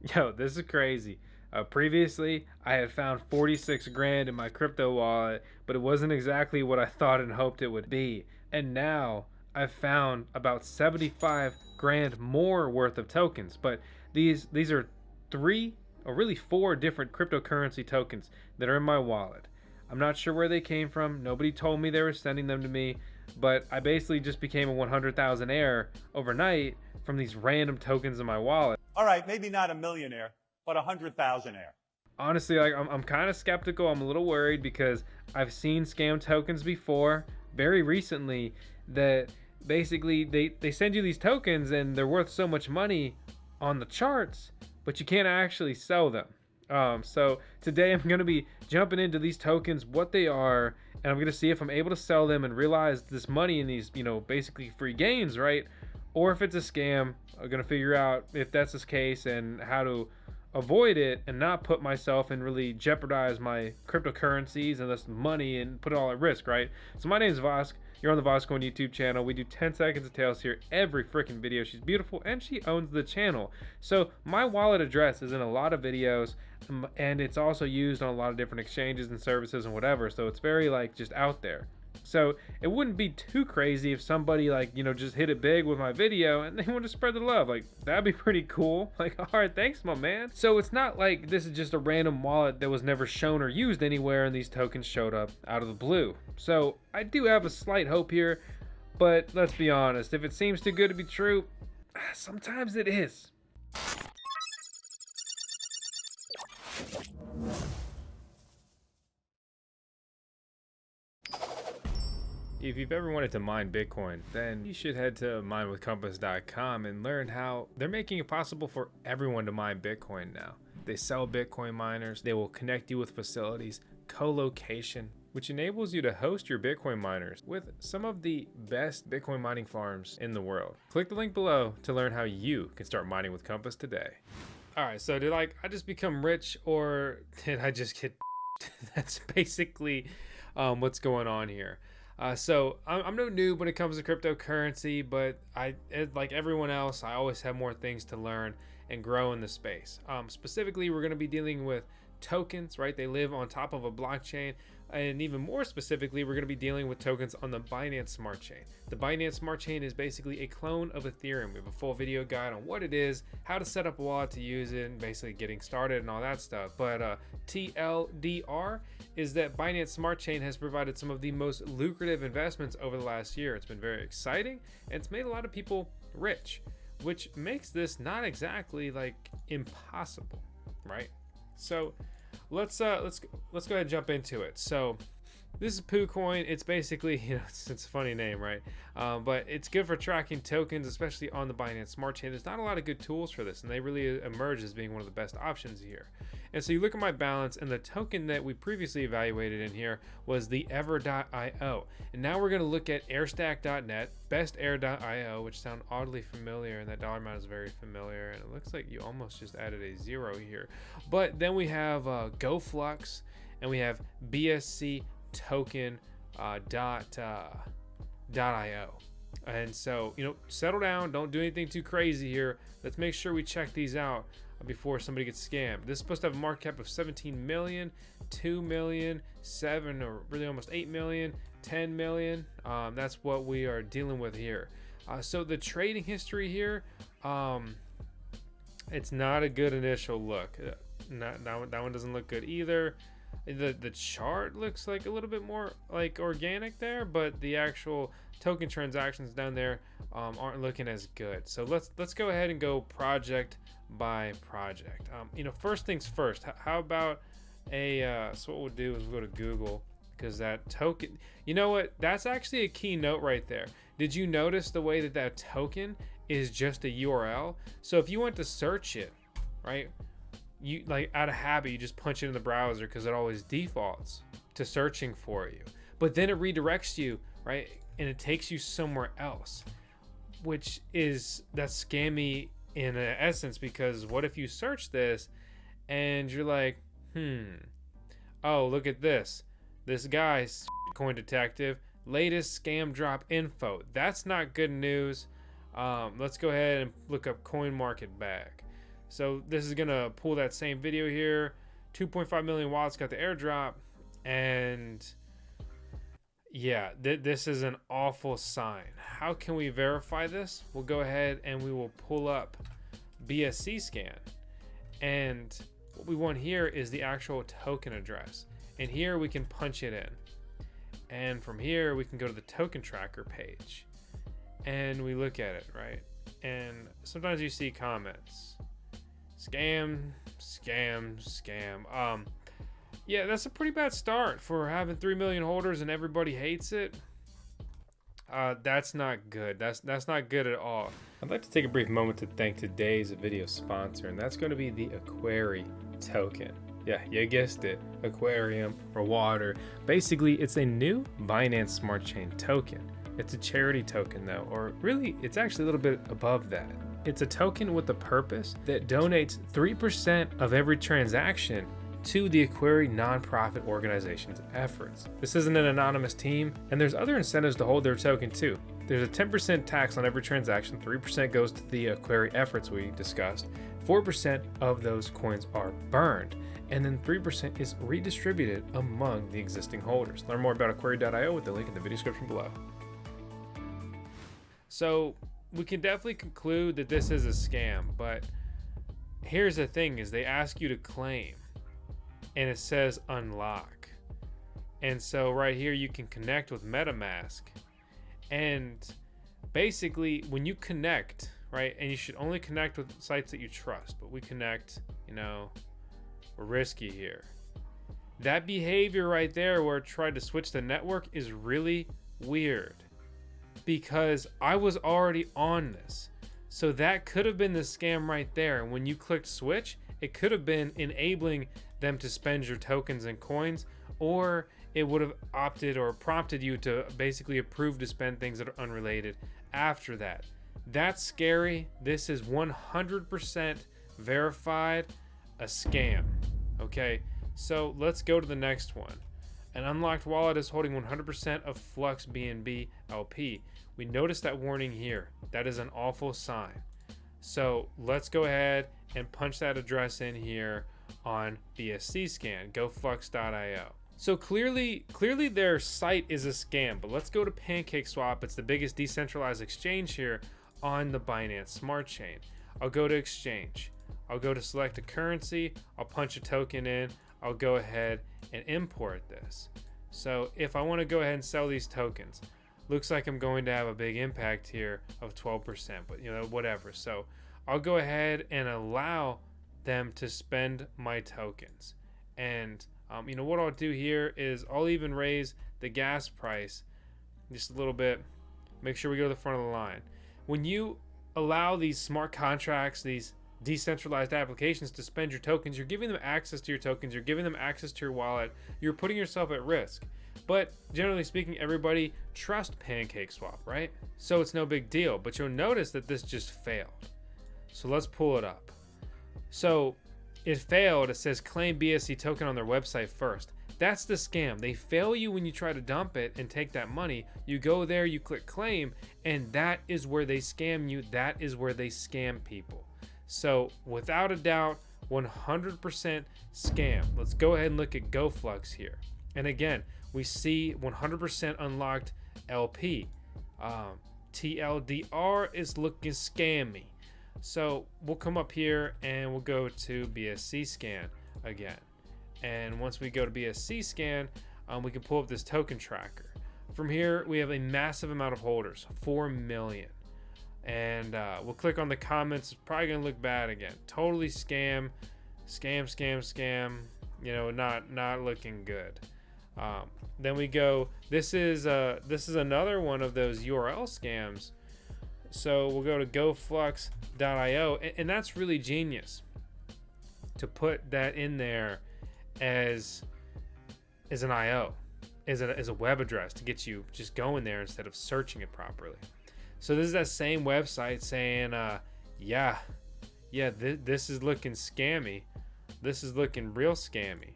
Yo, this is crazy. Previously, I had found 46 grand in my crypto wallet, but it wasn't exactly what I thought and hoped it would be. And now I've found about 75 grand more worth of tokens. But these are three, or really four different cryptocurrency tokens that are in my wallet. I'm not sure where they came from. Nobody told me they were sending them to me, but I basically just became a 100,000 heir overnight from these random tokens in my wallet. All right, maybe not a millionaire, but 100,000-aire. Honestly, like I'm kind of skeptical. I'm a little worried because I've seen scam tokens before, very recently, that basically they send you these tokens and they're worth so much money on the charts, but you can't actually sell them. So today I'm going to be jumping into these tokens, what they are, and I'm going to see if I'm able to sell them and realize this money in these, basically free gains, right? Or if it's a scam. I'm going to figure out if that's the case and how to avoid it and not put myself and really jeopardize my cryptocurrencies and this money and put it all at risk, right? So my name is Vosk. You're on the VoskCoin YouTube channel. We do 10 seconds of tales here every freaking video. She's beautiful and she owns the channel. So my wallet address is in a lot of videos, and it's also used on a lot of different exchanges and services and whatever. So it's very like just out there. So it wouldn't be too crazy if somebody just hit it big with my video and they want to spread the love. Like, that'd be pretty cool. Like, all right, thanks, my man. So it's not like this is just a random wallet that was never shown or used anywhere and these tokens showed up out of the blue. So I do have a slight hope here, but let's be honest, if it seems too good to be true, sometimes it is. If you've ever wanted to mine Bitcoin, then you should head to minewithcompass.com and learn how they're making it possible for everyone to mine Bitcoin now. They sell Bitcoin miners, they will connect you with facilities, co-location, which enables you to host your Bitcoin miners with some of the best Bitcoin mining farms in the world. Click the link below to learn how you can start mining with Compass today. All right, so did I just become rich, or did I just get That's basically what's going on here. So I'm no noob when it comes to cryptocurrency, but like everyone else, I always have more things to learn and grow in the space. Specifically, we're going to be dealing with tokens, right? They live on top of a blockchain. And even more specifically, we're going to be dealing with tokens on the Binance Smart Chain. The Binance Smart Chain is basically a clone of Ethereum. We have a full video guide on what it is, how to set up a wallet to use it, and basically getting started and all that stuff. But TLDR is that Binance Smart Chain has provided some of the most lucrative investments over the last year. It's been very exciting, and it's made a lot of people rich, which makes this not exactly like impossible, right? So let's go ahead and jump into it. So this is PooCoin. It's basically, it's a funny name, right? But it's good for tracking tokens, especially on the Binance Smart Chain. There's not a lot of good tools for this, and they really emerge as being one of the best options here. And so you look at my balance, and the token that we previously evaluated in here was the ever.io. And now we're going to look at airstack.net, bestair.io, which sound oddly familiar, and that dollar amount is very familiar. And it looks like you almost just added a zero here. But then we have GoFlux, and we have BSC token .io. And so, settle down, don't do anything too crazy here. Let's make sure we check these out before somebody gets scammed. This is supposed to have a market cap of 17 million, 2 million, 7, or really almost 8 million, 10 million. That's what we are dealing with here. So the trading history here, it's not a good initial look. That one doesn't look good either. The chart looks like a little bit more like organic there, but the actual token transactions down there aren't looking as good. So let's go ahead and go project by project. First things first, how about so what we'll do is we'll go to Google, because that token, that's actually a key note right there. Did you notice the way that token is just a URL? So if you want to search it, right, you out of habit, you just punch it in the browser because it always defaults to searching for you, but then it redirects you, right, and it takes you somewhere else, which that's scammy in essence, because what if you search this and you're like, oh, look at this guy's coin detective, latest scam drop info. That's not good news. Let's go ahead and look up coin market bag. So this is gonna pull that same video here. 2.5 million wallets got the airdrop, and yeah, this is an awful sign. How can we verify this? We'll go ahead and we will pull up BSC scan, and what we want here is the actual token address, and here we can punch it in, and from here we can go to the token tracker page, and we look at it, right? And sometimes you see comments, scam, scam, scam. Yeah, that's a pretty bad start for having 3 million holders and everybody hates it. That's not good. That's not good at all. I'd like to take a brief moment to thank today's video sponsor, and that's going to be the Aquari token. Yeah, you guessed it, aquarium or water. Basically, it's a new Binance Smart Chain token. It's a charity token though, or really, it's actually a little bit above that. It's a token with a purpose that donates 3% of every transaction to the Aquari nonprofit organization's efforts. This isn't an anonymous team, and there's other incentives to hold their token too. There's a 10% tax on every transaction, 3% goes to the Aquari efforts we discussed, 4% of those coins are burned, and then 3% is redistributed among the existing holders. Learn more about Aquari.io with the link in the video description below. So we can definitely conclude that this is a scam, but here's the thing is they ask you to claim, and it says unlock. And so right here you can connect with MetaMask, and basically when you connect, right, and you should only connect with sites that you trust, but we connect, you know, we're risky here. That behavior right there where it tried to switch the network is really weird, because I was already on this. So that could have been the scam right there. And when you clicked switch, it could have been enabling them to spend your tokens and coins, or it would have opted or prompted you to basically approve to spend things that are unrelated after that. That's scary. This is 100% verified a scam. Okay, so let's go to the next one. An unlocked wallet is holding 100% of Flux BNB LP. We notice that warning here. That is an awful sign. So let's go ahead and punch that address in here on BSC scan, goflux.io. So clearly their site is a scam, but let's go to PancakeSwap. It's the biggest decentralized exchange here on the Binance Smart Chain. I'll go to exchange. I'll go to select a currency. I'll punch a token in. I'll go ahead and import this. So if I want to go ahead and sell these tokens, looks like I'm going to have a big impact here of 12%, but you know, whatever. So I'll go ahead and allow them to spend my tokens. And you know what I'll do here is I'll even raise the gas price just a little bit. Make sure we go to the front of the line. When you allow these smart contracts, these decentralized applications to spend your tokens, you're giving them access to your tokens, you're giving them access to your wallet, you're putting yourself at risk. But generally speaking, everybody trusts PancakeSwap, right? So it's no big deal, but you'll notice that this just failed. So let's pull it up. So it failed. It says claim BSC token on their website first. That's the scam. They fail you when you try to dump it and take that money. You go there, you click claim, and that is where they scam you. That is where they scam people. So without a doubt, 100% scam. Let's go ahead and look at GoFlux here. And again, we see 100% unlocked LP. TLDR is looking scammy. So we'll come up here and we'll go to BSC scan again. And once we go to BSC scan, we can pull up this token tracker. From here, we have a massive amount of holders, 4 million. And we'll click on the comments. It's probably gonna look bad again. Totally scam. You know, not looking good. Then we go. This is another one of those URL scams. So we'll go to goflux.io, and that's really genius to put that in there as an IO, as a web address to get you just going there instead of searching it properly. So this is that same website saying, this is looking scammy. This is looking real scammy.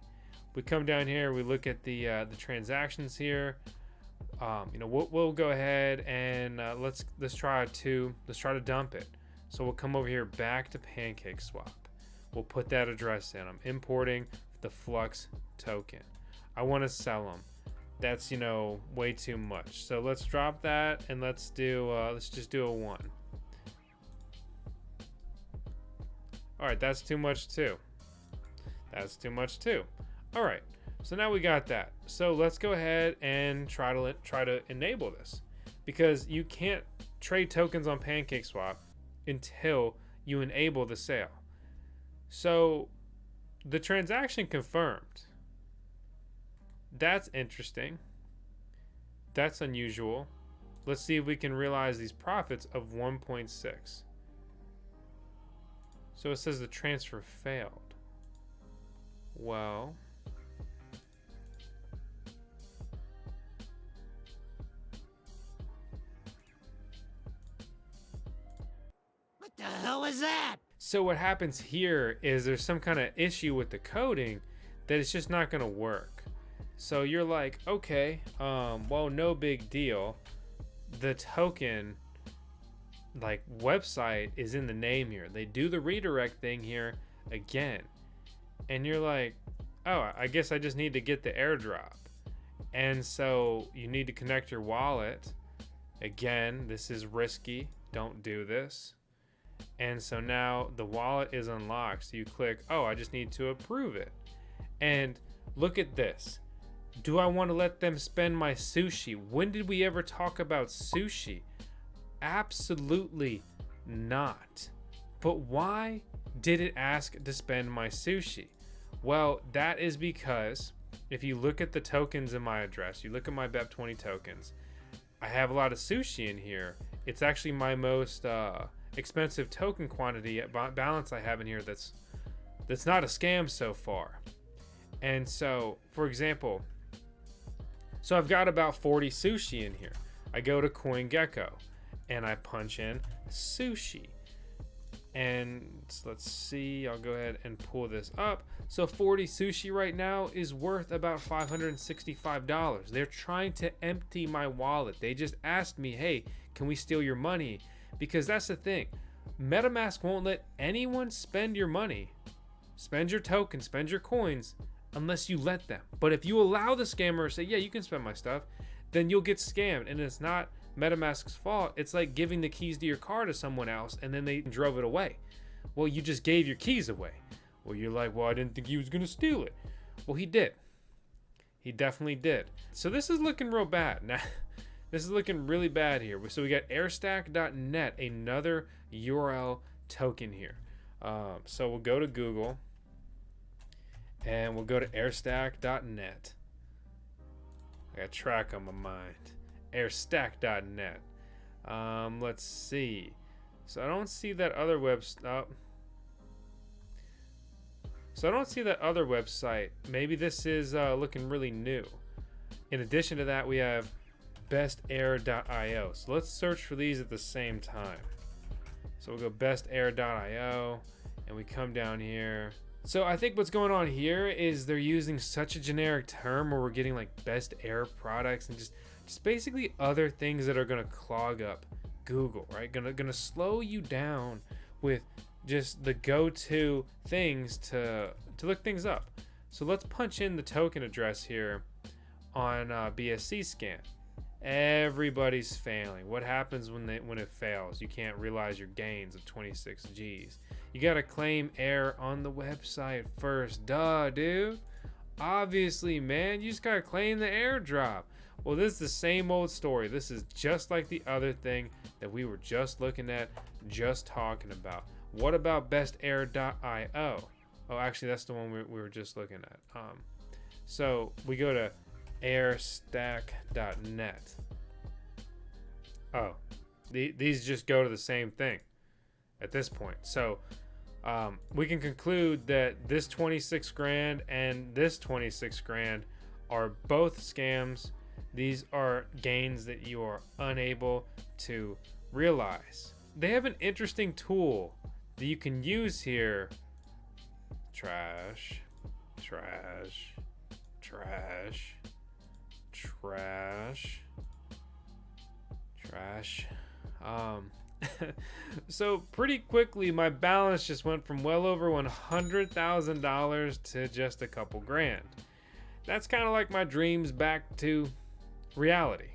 We come down here, we look at the transactions here. You know, we'll go ahead and let's try to dump it. So we'll come over here back to PancakeSwap, We'll put that address in. I'm importing the Flux token. I want to sell them. That's, you know, way too much. So let's drop that and let's just do a 1. All right, that's too much too. That's too much too. All right, so now we got that. So let's go ahead and try to enable this, because you can't trade tokens on PancakeSwap until you enable the sale. So the transaction confirmed. That's interesting. That's unusual. Let's see if we can realize these profits of 1.6. So it says the transfer failed. Well, what the hell is that? so what happens here is there's some kind of issue with the coding that it's just not going to work. So you're like, okay, well, no big deal. The token, like, website is in the name here. They do the redirect thing here again. And you're like, oh, I guess I just need to get the airdrop. And so you need to connect your wallet. Again, this is risky. Don't do this. And so now the wallet is unlocked. So you click, oh, I just need to approve it. And look at this. Do I want to let them spend my sushi? When did we ever talk about sushi? Absolutely not. But why did it ask to spend my sushi? Well, that is because if you look at the tokens in my address, you look at my BEP20 tokens, I have a lot of sushi in here. It's actually my most expensive token quantity balance I have in here that's not a scam so far. And so, for example, so I've got about 40 sushi in here. I go to CoinGecko and I punch in sushi. And let's see, I'll go ahead and pull this up. So 40 sushi right now is worth about $565. They're trying to empty my wallet. They just asked me, hey, can we steal your money? Because that's the thing. MetaMask won't let anyone spend your money, spend your tokens, spend your coins, unless you let them. But if you allow the scammer to say, yeah, you can spend my stuff, then you'll get scammed. And it's not MetaMask's fault. It's like giving the keys to your car to someone else and then they drove it away. Well, you just gave your keys away. Well, you're like, well, I didn't think he was going to steal it. Well, he did. He definitely did. So this is looking real bad. Now, this is looking really bad here. So we got airstack.net, another URL token here. So we'll go to Google and we'll go to airstack.net. I got track on my mind. Airstack.net. Let's see. So I don't see that other website. So I don't see that other website. Maybe this is looking really new. In addition to that, we have bestair.io. So let's search for these at the same time. So we'll go bestair.io and we come down here. So I think what's going on here is they're using such a generic term where we're getting like best air products and just basically other things that are gonna clog up Google, right? Gonna slow you down with just the go-to things to look things up. So let's punch in the token address here on BSC scan. Everybody's failing. What happens when it fails? You can't realize your gains of 26 G's. You gotta claim air on the website first. Duh, dude. Obviously, man, you just gotta claim the airdrop. Well, this is the same old story. This is just like the other thing that we were just looking at, just talking about. What about bestair.io? Oh, actually, that's the one we were just looking at. So we go to airstack.net. Oh, these just go to the same thing at this point. So we can conclude that this 26 grand and this 26 grand are both scams. These are gains that you are unable to realize. They have an interesting tool that you can use here. Trash. So pretty quickly, my balance just went from well over $100,000 to just a couple grand. That's kind of like my dreams back to reality.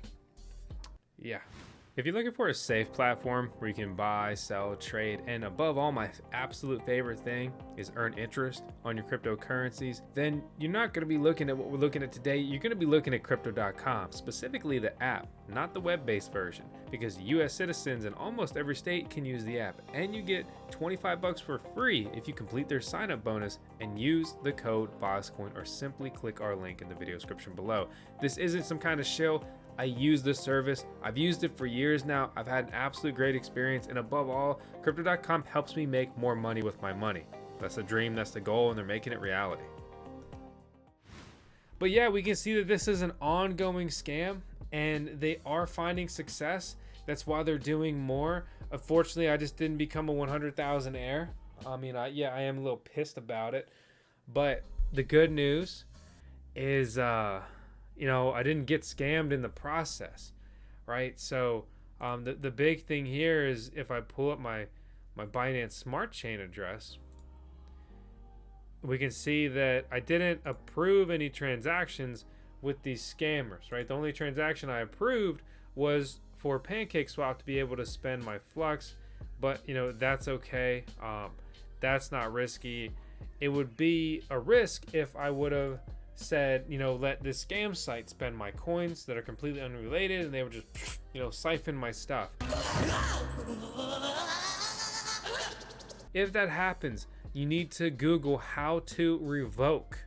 Yeah. If you're looking for a safe platform where you can buy, sell, trade, and above all, my absolute favorite thing is earn interest on your cryptocurrencies, then you're not going to be looking at what we're looking at today. You're going to be looking at crypto.com, specifically the app, not the web-based version, because US citizens in almost every state can use the app, and you get 25 bucks for free if you complete their sign-up bonus and use the code VoskCoin, or simply click our link in the video description below. This isn't some kind of shill. I use the service. I've used it for years now. I've had an absolute great experience, and above all, crypto.com helps me make more money with my money. That's the dream, that's the goal, and they're making it reality. But yeah, we can see that this is an ongoing scam, and they are finding success. That's why they're doing more. Unfortunately, I just didn't become a 100,000 heir. I mean, I am a little pissed about it, but the good news is, you know, I didn't get scammed in the process, right? So the big thing here is if I pull up my Binance Smart Chain address, we can see that I didn't approve any transactions with these scammers, right? The only transaction I approved was for PancakeSwap to be able to spend my flux, but you know, that's okay. That's not risky. It would be a risk if I would have said, you know, let this scam site spend my coins that are completely unrelated, and they would just, you know, siphon my stuff. If that happens, you need to Google how to revoke,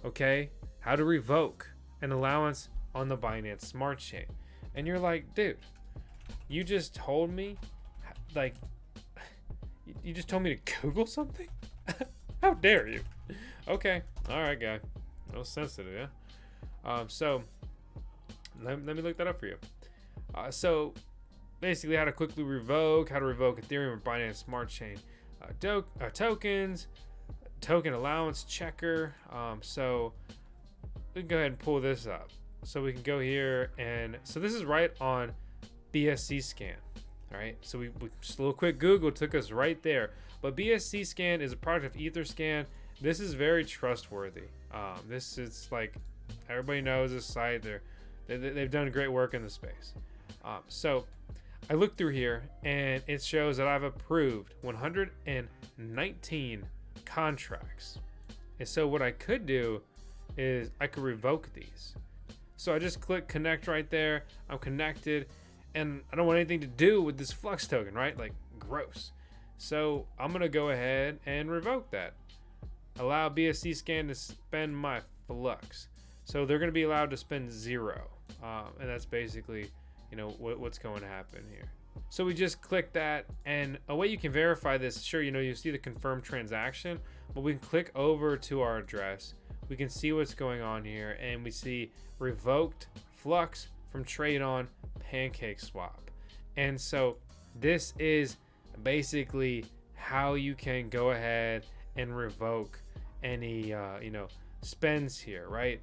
okay? How to revoke an allowance on the Binance Smart Chain. And you're like, dude, you just told me, like, you just told me to Google something? How dare you? Okay, all right, guy. No sensitive, yeah. So let me look that up for you. So basically, how to quickly revoke, how to revoke Ethereum or Binance Smart Chain tokens, token allowance checker. So we can go ahead and pull this up. So we can go here, and so this is right on BSC scan. All right. So we just a little quick Google took us right there. But BSC scan is a product of Etherscan. This is very trustworthy. This is like, everybody knows this site. They've done great work in the space. So I looked through here, and it shows that I've approved 119 contracts. And so what I could do is I could revoke these. So I just click connect right there. I'm connected, and I don't want anything to do with this flux token, right? Like, gross. So I'm gonna go ahead and revoke that. Allow BSC scan to spend my flux. So they're going to be allowed to spend 0. And that's basically, you know, what's going to happen here. So we just click that, and a way you can verify this, sure, you know, you see the confirmed transaction, but we can click over to our address. We can see what's going on here, and we see revoked flux from trade on PancakeSwap. And so this is basically how you can go ahead and revoke any you know, spends here, right?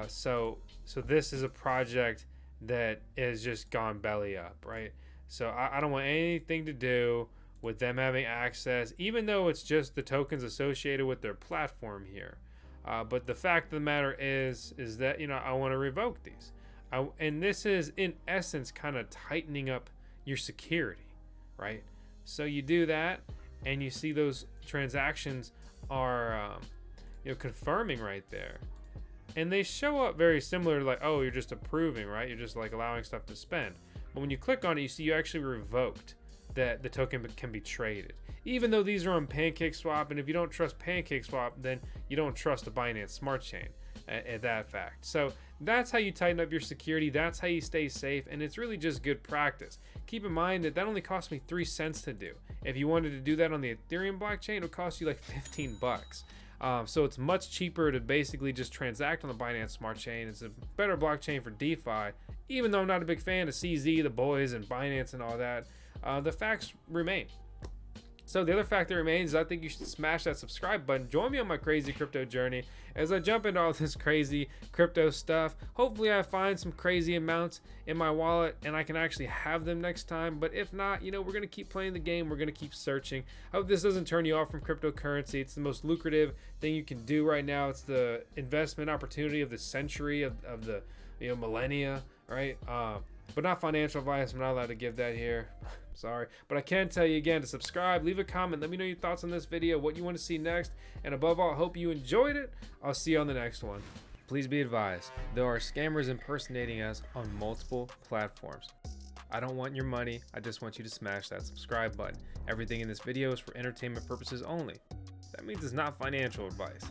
So this is a project that has just gone belly up, right? So I don't want anything to do with them having access, even though it's just the tokens associated with their platform here. But the fact of the matter is that, you know, I want to revoke these. And this is in essence kind of tightening up your security, right? So you do that, and you see those transactions are you know, confirming right there, and they show up very similar to, like, oh, you're just approving, right? You're just like allowing stuff to spend. But when you click on it, you see you actually revoked that the token can be traded, even though these are on PancakeSwap. And if you don't trust PancakeSwap, then you don't trust the Binance Smart Chain at that fact. So that's how you tighten up your security. That's how you stay safe, and it's really just good practice. Keep in mind that only cost me 3 cents to do. If you wanted to do that on the Ethereum blockchain, it would cost you like 15 bucks. So it's much cheaper to basically just transact on the Binance Smart Chain. It's a better blockchain for DeFi, even though I'm not a big fan of CZ, the boys, and Binance and all that. The facts remain. So the other fact that remains is I think you should smash that subscribe button. Join me on my crazy crypto journey as I jump into all this crazy crypto stuff. Hopefully I find some crazy amounts in my wallet and I can actually have them next time. But if not, you know, we're going to keep playing the game. We're going to keep searching. I hope this doesn't turn you off from cryptocurrency. It's the most lucrative thing you can do right now. It's the investment opportunity of the century, of the, you know, millennia, right? But not financial advice. I'm not allowed to give that here. Sorry, but I can tell you again to subscribe, leave a comment, let me know your thoughts on this video, what you want to see next, and above all, I hope you enjoyed it. I'll see you on the next one. Please be advised, there are scammers impersonating us on multiple platforms. I don't want your money, I just want you to smash that subscribe button. Everything in this video is for entertainment purposes only. That means it's not financial advice.